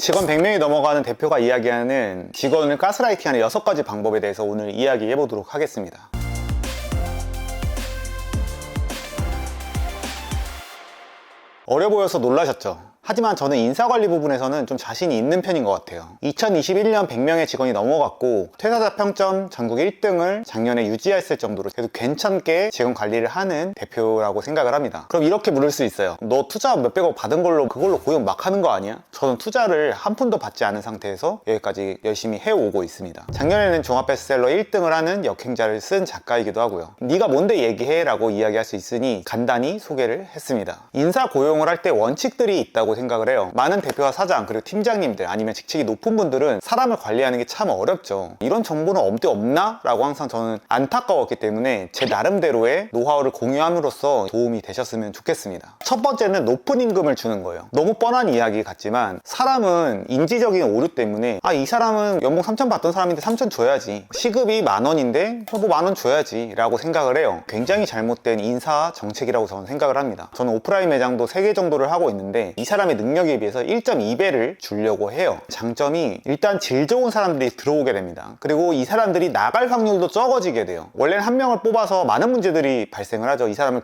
직원 100명이 넘어가는 대표가 이야기하는 직원을 가스라이팅하는 6가지 방법에 대해서 오늘 이야기해 보도록 하겠습니다. 어려 보여서 놀라셨죠? 하지만 저는 인사관리 부분에서는 좀 자신이 있는 편인 것 같아요. 2021년 100명의 직원이 넘어갔고 퇴사자 평점 전국 1등을 작년에 유지했을 정도로 계속 괜찮게 직원 관리를 하는 대표라고 생각을 합니다. 그럼 이렇게 물을 수 있어요. 너 투자 몇백억 받은 걸로 그걸로 고용 막 하는 거 아니야? 저는 투자를 한 푼도 받지 않은 상태에서 여기까지 열심히 해오고 있습니다. 작년에는 종합베스트셀러 1등을 하는 역행자를 쓴 작가이기도 하고요. 네가 뭔데 얘기해? 라고 이야기할 수 있으니 간단히 소개를 했습니다. 인사 고용을 할 때 원칙들이 있다고 생각을 해요. 많은 대표와 사장 그리고 팀장님들 아니면 직책이 높은 분들은 사람을 관리하는 게 참 어렵죠. 이런 정보는 어디 없나? 라고 항상 저는 안타까웠기 때문에 제 나름대로의 노하우를 공유함으로써 도움이 되셨으면 좋겠습니다. 첫 번째는 높은 임금을 주는 거예요. 너무 뻔한 이야기 같지만 사람은 인지적인 오류 때문에 이 사람은 연봉 3천 받던 사람인데 3천 줘야지, 시급이 10,000원인데 뭐 10,000원 줘야지 라고 생각을 해요. 굉장히 잘못된 인사 정책이라고 저는 생각을 합니다. 저는 오프라인 매장도 3개 정도를 하고 있는데 이 사람의 능력에 비해서 1.2배를 주려고 해요. 장점이 일단 질 좋은 사람들이 들어오게 됩니다. 그리고 이 사람들이 나갈 확률도 적어지게 돼요. 원래는 한 명을 뽑아서 많은 문제들이 발생을 하죠. 이 사람을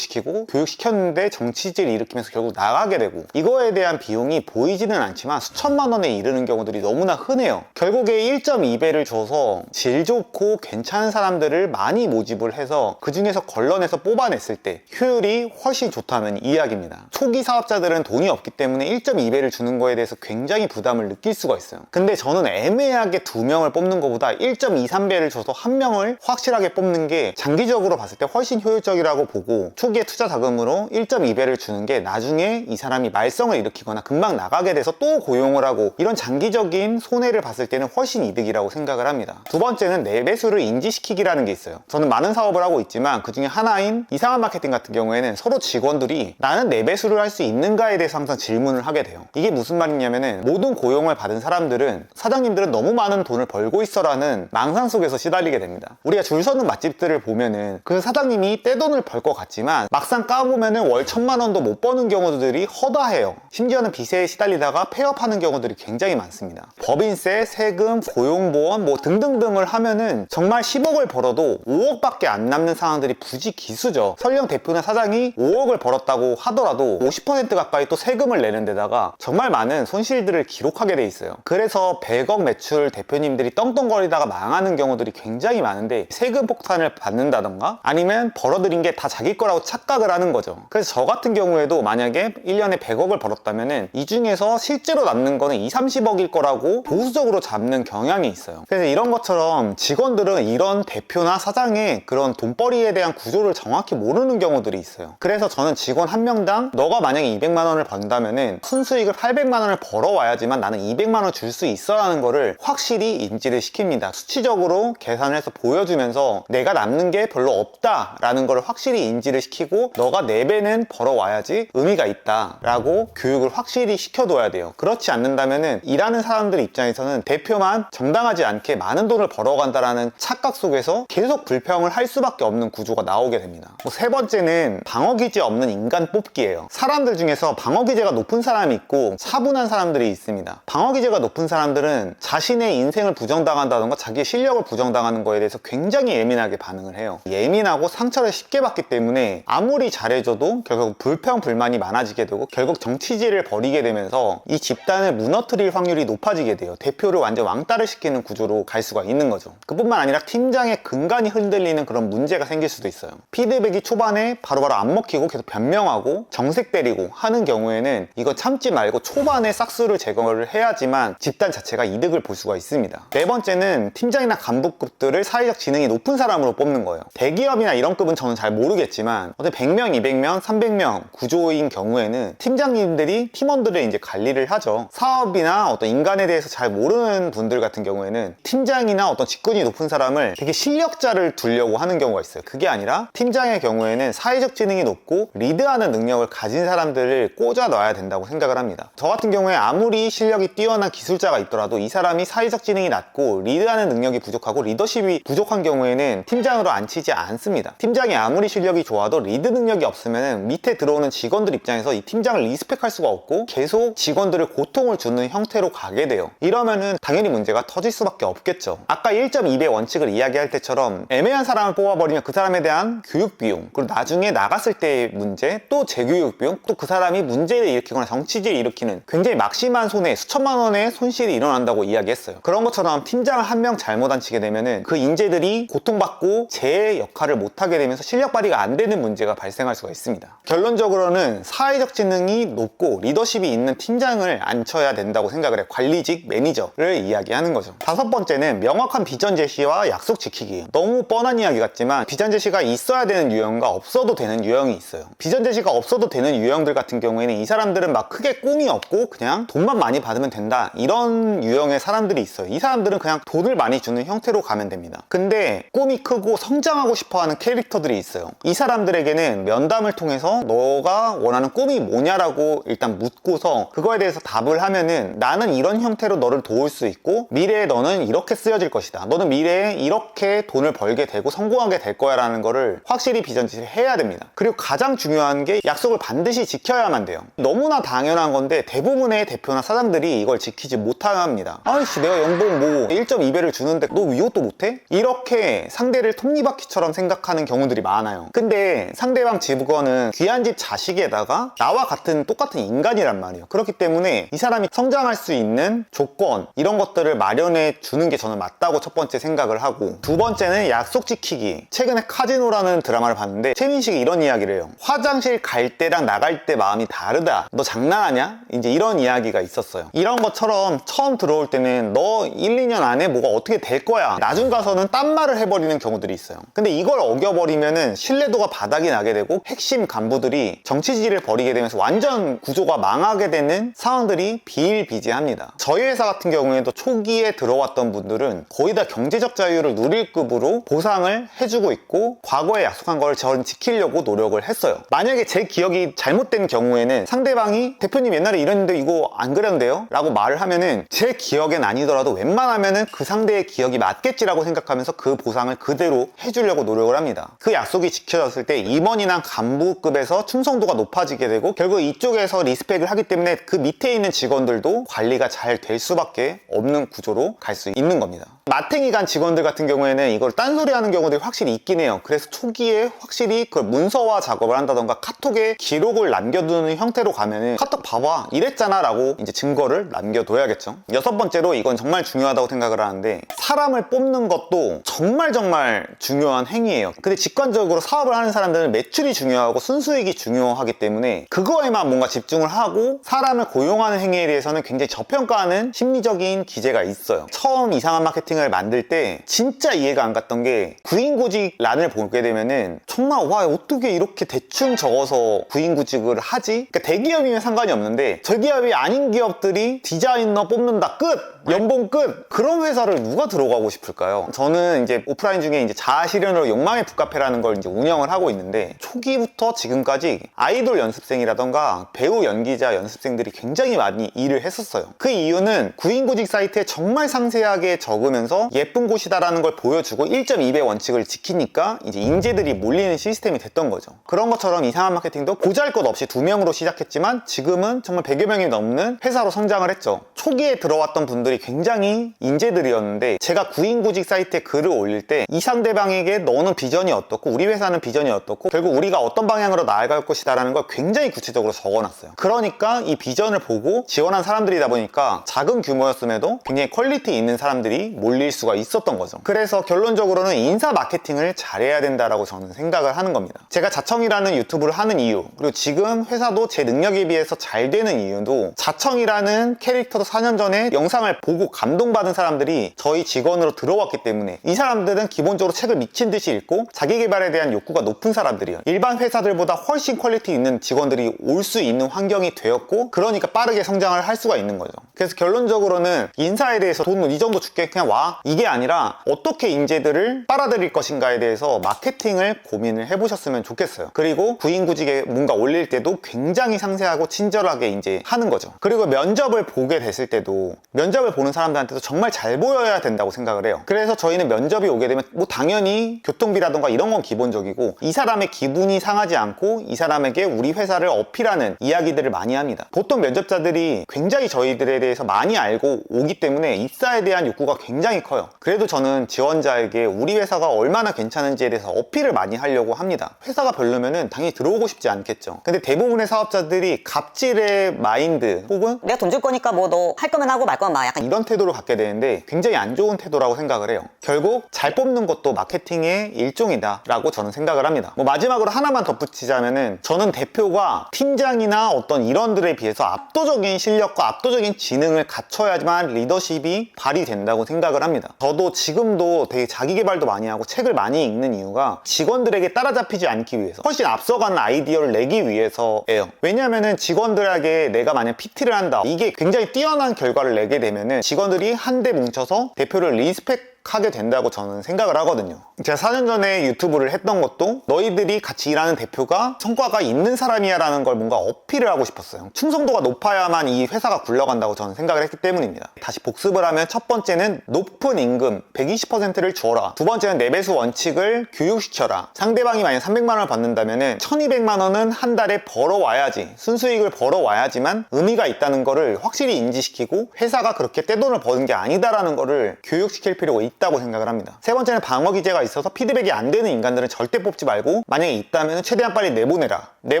교육시켰는데 정치질을 일으키면서 결국 나가게 되고, 이거에 대한 비용이 보이지는 않지만 수천만 원에 이르는 경우들이 너무나 흔해요. 결국에 1.2배를 줘서 질 좋고 괜찮은 사람들을 많이 모집을 해서 그 중에서 걸러내서 뽑아냈을 때 효율이 훨씬 좋다는 이야기입니다. 초기 사업자들은 돈이 없기 때문에 1.2배를 주는 거에 대해서 굉장히 부담을 느낄 수가 있어요. 근데 저는 애매하게 2명을 뽑는 것보다 1.23배를 줘서 1명을 확실하게 뽑는 게 장기적으로 봤을 때 훨씬 효율적이라고 보고, 초기에 투자 자금으로 1.2배를 주는 게 나중에 이 사람이 말썽을 일으키거나 금방 나가게 돼서 또 고용을 하고, 이런 장기적인 손해를 봤을 때는 훨씬 이득이라고 생각을 합니다. 두 번째는 내배수를 인지시키기라는 게 있어요. 저는 많은 사업을 하고 있지만 그 중에 하나인 이상한 마케팅 같은 경우에는 서로 직원들이 나는 내배수를 할 수 있는가에 대해서 항상 질문을 하게 돼요. 이게 무슨 말이냐면은 모든 고용을 받은 사람들은 사장님들은 너무 많은 돈을 벌고 있어라는 망상 속에서 시달리게 됩니다. 우리가 줄 서는 맛집들을 보면은 그 사장님이 떼돈을 벌 것 같지만 막상 까보면은 월 1,000만 원도 못 버는 경우들이 허다해요. 심지어는 빚에 시달리다가 폐업하는 경우들이 굉장히 많습니다. 법인세, 세금, 고용보험 뭐 등등등을 하면은 정말 10억을 벌어도 5억밖에 안 남는 상황들이 부지기수죠. 설령 대표나 사장이 5억을 벌었다고 하더라도 50% 가까이 또 세금을 내는 데다가 정말 많은 손실들을 기록하게 돼 있어요. 그래서 100억 매출 대표님들이 떵떵거리다가 망하는 경우들이 굉장히 많은데, 세금 폭탄을 받는다던가 아니면 벌어들인 게 다 자기 거라고 착각을 하는 거죠. 그래서 저 같은 경우에도 만약에 1년에 100억을 벌었다면은 이 중에서 실제로 남는 거는 20-30억일 거라고 보수적으로 잡는 경향이 있어요. 그래서 이런 것처럼 직원들은 이런 대표나 사장의 그런 돈벌이에 대한 구조를 정확히 모르는 경우들이 있어요. 그래서 저는 직원 한 명당 너가 만약에 200만 원을 번다면은 순수익을 800만 원을 벌어와야지만 나는 200만 원 줄 수 있어 라는 거를 확실히 인지를 시킵니다. 수치적으로 계산을 해서 보여주면서 내가 남는 게 별로 없다 라는 거를 확실히 인지를 시키고, 너가 4배는 벌어와야지 의미가 있다 라고 교육을 확실히 시켜둬야 돼요. 그렇지 않는다면은 일하는 사람들 입장에서는 대표만 정당하지 않게 많은 돈을 벌어간다라는 착각 속에서 계속 불평을 할 수밖에 없는 구조가 나오게 됩니다. 세 번째는 방어기제 없는 인간 뽑기예요. 사람들 중에서 방어기제가 높은 사람이 있고 차분한 사람들이 있습니다. 방어기제가 높은 사람들은 자신의 인생을 부정당한다던가 자기의 실력을 부정당하는 거에 대해서 굉장히 예민하게 반응을 해요. 예민하고 상처를 쉽게 받기 때문에 아무리 잘해줘도 결국 불평 불만이 많아지게 되고 결국 정치질을 벌이게 되면서 이 집단을 무너뜨릴 확률이 높아지게 돼요. 대표를 완전 왕따를 시키는 구조로 갈 수가 있는 거죠. 그뿐만 아니라 팀장의 근간이 흔들리는 그런 문제가 생길 수도 있어요. 피드백이 초반에 바로바로 안 먹히고 계속 변명하고 정색 때리고 하는 경우에는 이거 참지 말고 초반에 싹수를 제거를 해야지만 집단 자체가 이득을 볼 수가 있습니다. 네 번째는 팀장이나 간부급들을 사회적 지능이 높은 사람으로 뽑는 거예요. 대기업이나 이런 급은 저는 잘 모르겠지만 어떤 100명, 200명, 300명 구조인 경우에는 팀장님들이 팀원들을 이제 관리를 하죠. 사업이나 어떤 인간에 대해서 잘 모르는 분들 같은 경우에는 팀장이나 어떤 직군이 높은 사람을 되게 실력자를 두려고 하는 경우가 있어요. 그게 아니라 팀장의 경우에는 사회적 지능이 높고 리드하는 능력을 가진 사람들을 꽂아 넣어야 와야 된다고 생각을 합니다. 저 같은 경우에 아무리 실력이 뛰어난 기술자가 있더라도 이 사람이 사회적 지능이 낮고 리드하는 능력이 부족하고 리더십이 부족한 경우에는 팀장으로 앉히지 않습니다. 팀장이 아무리 실력이 좋아도 리드 능력이 없으면 밑에 들어오는 직원들 입장에서 이 팀장을 리스펙할 수가 없고 계속 직원들을 고통을 주는 형태로 가게 돼요. 이러면은 당연히 문제가 터질 수밖에 없겠죠. 아까 1.2배 원칙을 이야기할 때처럼 애매한 사람을 뽑아버리면 그 사람에 대한 교육 비용, 그리고 나중에 나갔을 때의 문제, 또 재교육 비용, 또 그 사람이 문제를 일으키거나 정치질을 일으키는 굉장히 막심한 손해, 수천만 원의 손실이 일어난다고 이야기했어요. 그런 것처럼 팀장을 한 명 잘못 앉히게 되면은 그 인재들이 고통받고 제 역할을 못하게 되면서 실력 발휘가 안 되는 문제가 발생할 수가 있습니다. 결론적으로는 사회적 지능이 높고 리더십이 있는 팀장을 앉혀야 된다고 생각을 해요. 관리직, 매니저를 이야기하는 거죠. 다섯 번째는 명확한 비전 제시와 약속 지키기. 너무 뻔한 이야기 같지만 비전 제시가 있어야 되는 유형과 없어도 되는 유형이 있어요. 비전 제시가 없어도 되는 유형들 같은 경우에는 이 사람들은 막 크게 꿈이 없고 그냥 돈만 많이 받으면 된다, 이런 유형의 사람들이 있어요. 이 사람들은 그냥 돈을 많이 주는 형태로 가면 됩니다. 근데 꿈이 크고 성장하고 싶어하는 캐릭터들이 있어요. 이 사람들에게는 면담을 통해서 너가 원하는 꿈이 뭐냐라고 일단 묻고서 그거에 대해서 답을 하면은 나는 이런 형태로 너를 도울 수 있고 미래에 너는 이렇게 쓰여질 것이다, 너는 미래에 이렇게 돈을 벌게 되고 성공하게 될 거야 라는 거를 확실히 비전 제시를 해야 됩니다. 그리고 가장 중요한 게 약속을 반드시 지켜야만 돼요. 너무나 당연한 건데 대부분의 대표나 사장들이 이걸 지키지 못합니다. 아이씨, 내가 연봉 뭐 1.2배를 주는데 너 이것도 못해? 이렇게 상대를 톱니바퀴처럼 생각하는 경우들이 많아요. 근데 상대방 직원은 귀한 집 자식에다가 나와 같은 똑같은 인간이란 말이에요. 그렇기 때문에 이 사람이 성장할 수 있는 조건, 이런 것들을 마련해 주는 게 저는 맞다고 첫 번째 생각을 하고, 두 번째는 약속 지키기. 최근에 카지노라는 드라마를 봤는데 최민식이 이런 이야기를 해요. 화장실 갈 때랑 나갈 때 마음이 다르다, 너 장난하냐? 이제 이런 이야기가 있었어요. 이런 것처럼 처음 들어올 때는 너 1, 2년 안에 뭐가 어떻게 될 거야, 나중 가서는 딴 말을 해버리는 경우들이 있어요. 근데 이걸 어겨버리면은 신뢰도가 바닥이 나게 되고 핵심 간부들이 정치질을 벌이게 되면서 완전 구조가 망하게 되는 상황들이 비일비재합니다. 저희 회사 같은 경우에도 초기에 들어왔던 분들은 거의 다 경제적 자유를 누릴 급으로 보상을 해주고 있고 과거에 약속한 걸 저는 지키려고 노력을 했어요. 만약에 제 기억이 잘못된 경우에는 상대방이 대표님 옛날에 이랬는데 이거 안 그랬는데요? 라고 말을 하면은 제 기억엔 아니더라도 웬만하면은 그 상대의 기억이 맞겠지라고 생각하면서 그 보상을 그대로 해주려고 노력을 합니다. 그 약속이 지켜졌을 때 임원이나 간부급에서 충성도가 높아지게 되고 결국 이쪽에서 리스펙을 하기 때문에 그 밑에 있는 직원들도 관리가 잘 될 수밖에 없는 구조로 갈 수 있는 겁니다. 마탱이 간 직원들 같은 경우에는 이걸 딴소리 하는 경우들이 확실히 있긴 해요. 그래서 초기에 확실히 그걸 문서화 작업을 한다던가 카톡에 기록을 남겨두는 형태로 가면은 카톡 봐봐 이랬잖아 라고 이제 증거를 남겨둬야겠죠. 여섯 번째로 이건 정말 중요하다고 생각을 하는데, 사람을 뽑는 것도 정말 중요한 행위예요. 근데 직관적으로 사업을 하는 사람들은 매출이 중요하고 순수익이 중요하기 때문에 그거에만 뭔가 집중을 하고 사람을 고용하는 행위에 대해서는 굉장히 저평가하는 심리적인 기제가 있어요. 처음 이상한 마케팅을 만들 때 진짜 이해가 안 갔던 게 구인구직 란을 보게 되면은 정말 와 어떻게 이렇게 대충 적어서 구인구직을 하지? 그러니까 대기업이면 상관이 없는데 저기업이 아닌 기업들이 디자이너 뽑는다 끝! 연봉 끝! 그런 회사를 누가 들어가고 싶을까요? 저는 이제 오프라인 중에 이제 자아실현으로 욕망의 북카페라는 걸 이제 운영을 하고 있는데 초기부터 지금까지 아이돌 연습생이라던가 배우 연기자 연습생들이 굉장히 많이 일을 했었어요. 그 이유는 구인구직 사이트에 정말 상세하게 적으면서 예쁜 곳이다라는 걸 보여주고 1.2배 원칙을 지키니까 이제 인재들이 몰리는 시스템이 됐던 거죠. 그런 것처럼 이상한 마케팅도 보잘것없이 2명으로 시작했지만 지금은 정말 100여 명이 넘는 회사로 성장을 했죠. 초기에 들어왔던 분들이 굉장히 인재들이었는데 제가 구인구직 사이트에 글을 올릴 때 이 상대방에게 너는 비전이 어떻고 우리 회사는 비전이 어떻고 결국 우리가 어떤 방향으로 나아갈 것이다 라는 걸 굉장히 구체적으로 적어놨어요. 그러니까 이 비전을 보고 지원한 사람들이다 보니까 작은 규모였음에도 굉장히 퀄리티 있는 사람들이 몰릴 수가 있었던 거죠. 그래서 결론적으로는 인사 마케팅을 잘해야 된다라고 저는 생각을 하는 겁니다. 제가 자청이라는 유튜브를 하는 이유, 그리고 지금 회사도 제 능력에 비해서 잘 되는 이유도 자청이라는 캐릭터도 4년 전에 영상을 보고 감동받은 사람들이 저희 직원으로 들어왔기 때문에, 이 사람들은 기본적으로 책을 미친 듯이 읽고 자기 개발에 대한 욕구가 높은 사람들이에요. 일반 회사들보다 훨씬 퀄리티 있는 직원들이 올 수 있는 환경이 되었고 그러니까 빠르게 성장을 할 수가 있는 거죠. 그래서 결론적으로는 인사에 대해서 돈 이 정도 줄게 그냥 와 된다, 이게 아니라 어떻게 인재들을 빨아들일 것인가에 대해서 마케팅을 고민을 해보셨으면 좋겠어요. 그리고 구인구직에 뭔가 올릴 때도 굉장히 상세하고 친절하게 이제 하는 거죠. 그리고 면접을 보게 됐을 때도 면접을 보는 사람들한테도 정말 잘 보여야 된다고 생각을 해요. 그래서 저희는 면접이 오게 되면 뭐 당연히 교통비라던가 이런 건 기본적이고, 이 사람의 기분이 상하지 않고 이 사람에게 우리 회사를 어필하는 이야기들을 많이 합니다. 보통 면접자들이 굉장히 저희들에 대해서 많이 알고 오기 때문에 입사에 대한 욕구가 굉장히 커요. 그래도 저는 지원자에게 우리 회사가 얼마나 괜찮은지에 대해서 어필을 많이 하려고 합니다. 회사가 별로면은 당연히 들어오고 싶지 않겠죠. 근데 대부분의 사업자들이 갑질의 마인드, 혹은 내가 돈 줄 거니까 뭐 너 할 거면 하고 말 거면 막 약간 이런 태도를 갖게 되는데 굉장히 안 좋은 태도라고 생각을 해요. 결국 잘 뽑는 것도 마케팅의 일종이다 라고 저는 생각을 합니다. 뭐 마지막으로 하나만 덧붙이자면은, 저는 대표가 팀장이나 어떤 일원들에 비해서 압도적인 실력과 압도적인 지능을 갖춰야지만 리더십이 발휘된다고 생각을 합니다. 저도 지금도 되게 자기 개발도 많이 하고 책을 많이 읽는 이유가 직원들에게 따라잡히지 않기 위해서, 훨씬 앞서가는 아이디어를 내기 위해서예요. 왜냐하면은 직원들에게 내가 만약 PT를 한다, 이게 굉장히 뛰어난 결과를 내게 되면은 직원들이 한데 뭉쳐서 대표를 리스펙하게 된다고 저는 생각을 하거든요. 제가 4년 전에 유튜브를 했던 것도 너희들이 같이 일하는 대표가 성과가 있는 사람이야 라는 걸 뭔가 어필을 하고 싶었어요. 충성도가 높아야만 이 회사가 굴러간다고 저는 생각을 했기 때문입니다. 다시 복습을 하면, 첫 번째는 높은 임금 120%를 줘라. 두 번째는 내배수 원칙을 교육시켜라. 상대방이 만약 300만 원을 받는다면 1200만 원은 한 달에 벌어와야지, 순수익을 벌어와야지만 의미가 있다는 거를 확실히 인지시키고, 회사가 그렇게 떼돈을 버는 게 아니다라는 거를 교육시킬 필요가 있다고 생각을 합니다. 세 번째는 방어 기제가 있어서 피드백이 안 되는 인간들은 절대 뽑지 말고, 만약에 있다면 최대한 빨리 내보내라. 네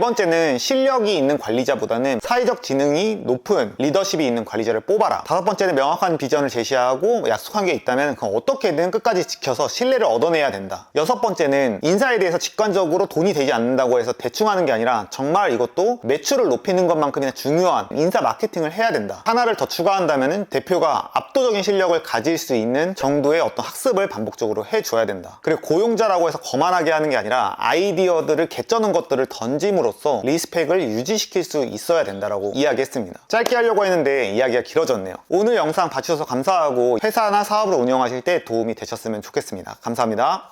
번째는 실력이 있는 관리자보다는 사회적 지능이 높은 리더십이 있는 관리자를 뽑아라. 다섯 번째는 명확한 비전을 제시하고 약속한 게 있다면 그건 어떻게든 끝까지 지켜서 신뢰를 얻어내야 된다. 여섯 번째는 인사에 대해서 직관적으로 돈이 되지 않는다고 해서 대충 하는 게 아니라 정말 이것도 매출을 높이는 것만큼이나 중요한 인사 마케팅을 해야 된다. 하나를 더 추가한다면 대표가 압도적인 실력을 가질 수 있는 정도의 어떤 학습을 반복적으로 해줘야 된다. 그리고 고용자라고 해서 거만하게 하는 게 아니라 아이디어들을 개쩌는 것들을 던짐으로써 리스펙을 유지시킬 수 있어야 된다라고 이야기했습니다. 짧게 하려고 했는데 이야기가 길어졌네요. 오늘 영상 봐주셔서 감사하고, 회사나 사업을 운영하실 때 도움이 되셨으면 좋겠습니다. 감사합니다.